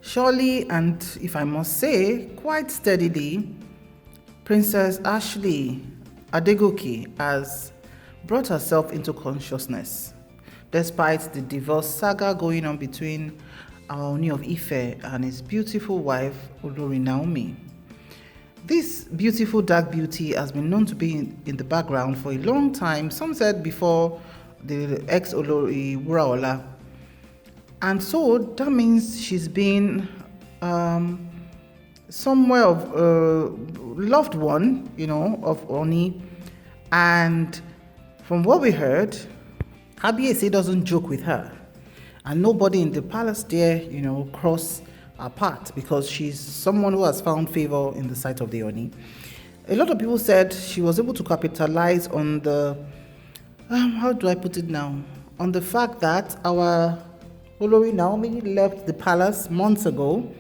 Surely, and if I must say, quite steadily, Princess Ashley Adegoke has brought herself into consciousness, despite the divorce saga going on between our Ooni of Ife and his beautiful wife, Olori Naomi. This beautiful dark beauty has been known to be in the background for a long time. Some said before the ex-Olori Wuraola. And so that means she's been somewhere of a loved one, of Oni. And from what we heard, Kabiyesi doesn't joke with her. And nobody in the palace dare, cross her path because she's someone who has found favor in the sight of the Oni. A lot of people said she was able to capitalize on the, how do I put it now? On the fact that our Olori Naomi left the palace months ago,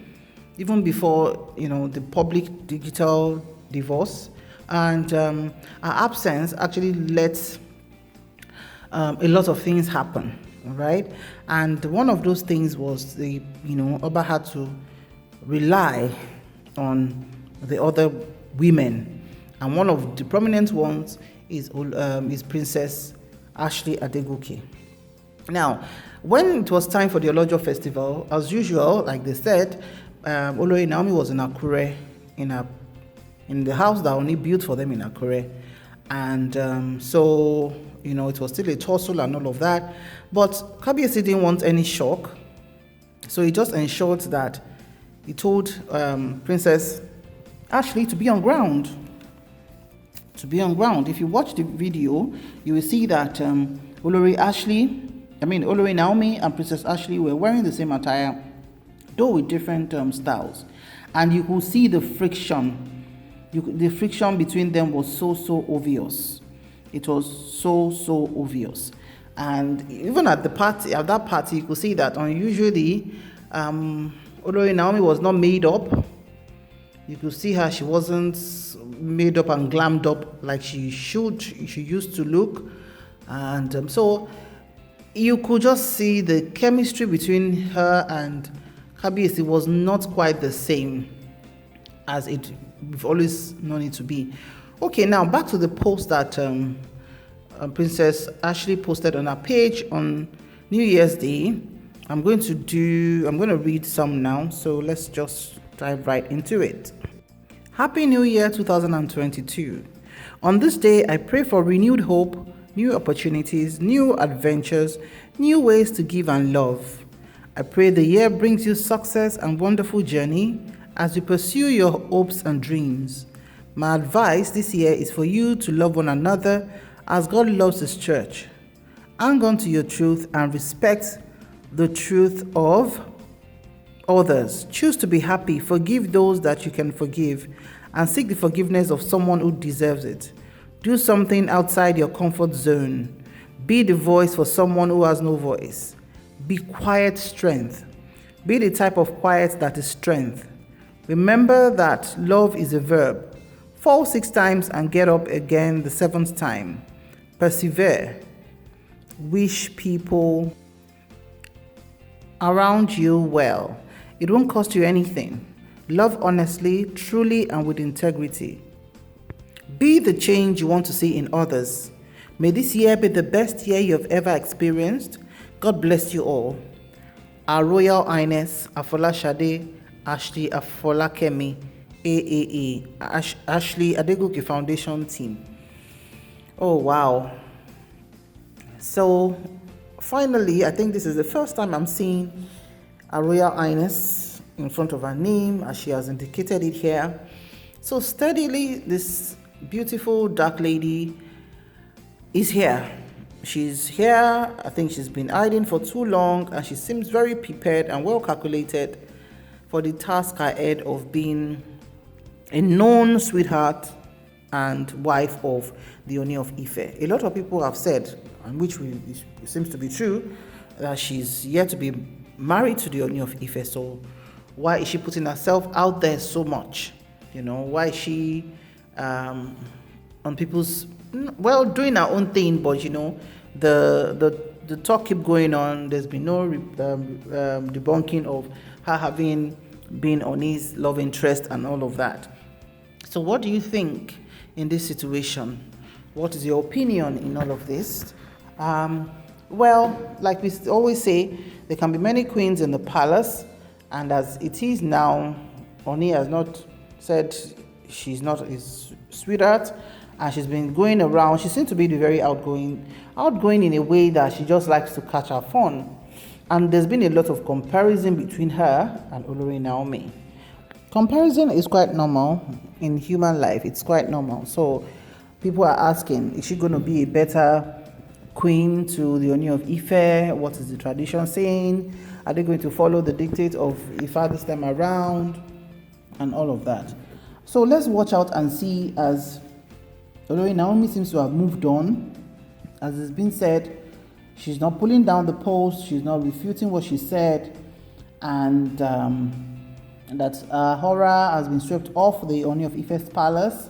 even before, the public digital divorce. And her absence actually let a lot of things happen, right? And one of those things was Oba had to rely on the other women. And one of the prominent ones is Princess Ashley Adegoke. Now, when it was time for the Olojo festival, as usual, like they said, Olori Naomi was in Akure, in the house that only built for them in Akure. And so, it was still a tussle and all of that. But Kabiyesi didn't want any shock. So he just ensured that he told Princess Ashley to be on ground. If you watch the video, you will see that Olori Naomi and Princess Ashley were wearing the same attire, though with different styles. And you could see the friction. The friction between them was so obvious. It was so obvious. And even at that party, you could see that unusually, Olori Naomi was not made up. You could see her; she wasn't made up and glammed up like she used to look, and so you could just see the chemistry between her and Kabiyesi was not quite the same as we've always known it to be. Okay, now back to the post that Princess Ashley posted on her page on New Year's Day. I'm going to read some now, so let's just dive right into it. Happy New Year 2022. On this day, I pray for renewed hope, new opportunities, new adventures, new ways to give and love. I pray the year brings you success and wonderful journey as you pursue your hopes and dreams. My advice this year is for you to love one another as God loves His church. Hang on to your truth and respect the truth of others. Choose to be happy, forgive those that you can forgive, and seek the forgiveness of someone who deserves it. Do something outside your comfort zone. Be the voice for someone who has no voice. Be quiet strength. Be the type of quiet that is strength. Remember that love is a verb. Fall 6 times and get up again the 7th time. Persevere. Wish people around you well. It won't cost you anything. Love honestly, truly, and with integrity. Be the change you want to see in others. May this year be the best year you have ever experienced. God bless you all. Our Royal Highness Afolashade Ashley Afolakemi AAA Ashley Adegoke Foundation Team. Oh wow. So finally, I think this is the first time I'm seeing a Royal Highness in front of her name, as she has indicated it here. So steadily, this beautiful dark lady is here. She's here. I think she's been hiding for too long, and she seems very prepared and well calculated for the task ahead of being a known sweetheart and wife of the Ooni of Ife. A lot of people have said, and which it seems to be true, that she's yet to be married to the Ooni of Ife. So why is she putting herself out there so much? Why is she on people's, doing her own thing, but the talk keep going on. There's been no debunking of her having been Ooni's love interest and all of that. So what do you think in this situation? What is your opinion in all of this? Well, like we always say, there can be many queens in the palace, and as it is now, Ooni has not said she's not his sweetheart, and she's been going around. She seems to be very outgoing in a way that she just likes to catch her fun. And there's been a lot of comparison between her and Olori Naomi. Comparison is quite normal in human life. It's quite normal. So people are asking, is she going to be a better queen to the Ooni of Ife? What is the tradition saying? Are they going to follow the dictate of Ifa this time around? And all of that. So let's watch out and see, as Olori Naomi seems to have moved on. As it's been said, she's not pulling down the post, she's not refuting what she said, and that horror has been swept off the Ooni of Ife's palace,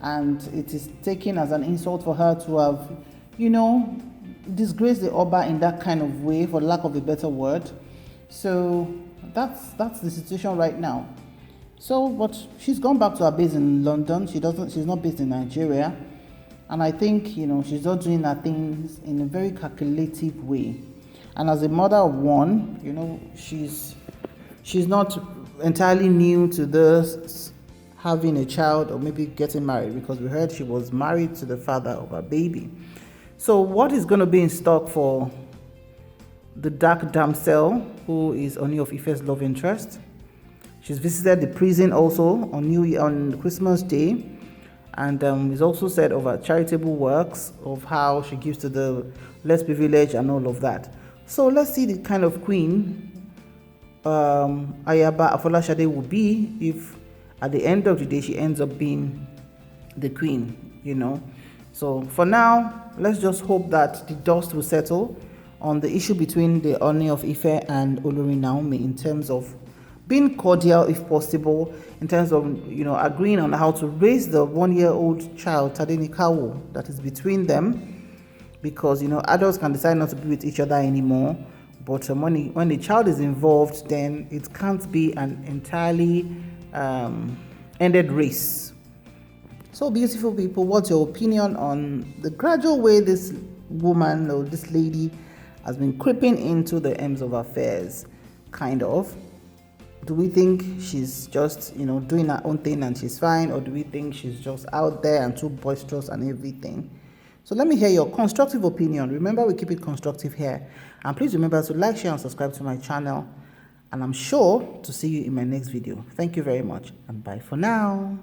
and it is taken as an insult for her to have, disgraced the Oba in that kind of way, for lack of a better word. So that's the situation right now. So, but she's gone back to her base in London. She's not based in Nigeria. And I think, she's not doing her things in a very calculative way. And as a mother of one, she's not entirely new to this, having a child or maybe getting married, because we heard she was married to the father of her baby. So what is going to be in stock for the dark damsel, who is Ooni of Ife's love interest? She's visited the prison also on Christmas Day, and it's also said of her charitable works, of how she gives to the less privileged and all of that. So let's see the kind of queen Ayaba Afolashade will be if at the end of the day she ends up being the queen, So for now, let's just hope that the dust will settle on the issue between the Ooni of Ife and Olori Naomi, in terms of being cordial if possible, in terms of agreeing on how to raise the 1-year-old child, Tadenikawo, that is between them, because adults can decide not to be with each other anymore, but when the child is involved, then it can't be an entirely ended race. So beautiful people, what's your opinion on the gradual way this woman or this lady has been creeping into the ends of affairs, kind of? Do we think she's just, doing her own thing and she's fine? Or do we think she's just out there and too boisterous and everything? So let me hear your constructive opinion. Remember, we keep it constructive here. And please remember to like, share, and subscribe to my channel. And I'm sure to see you in my next video. Thank you very much, and bye for now.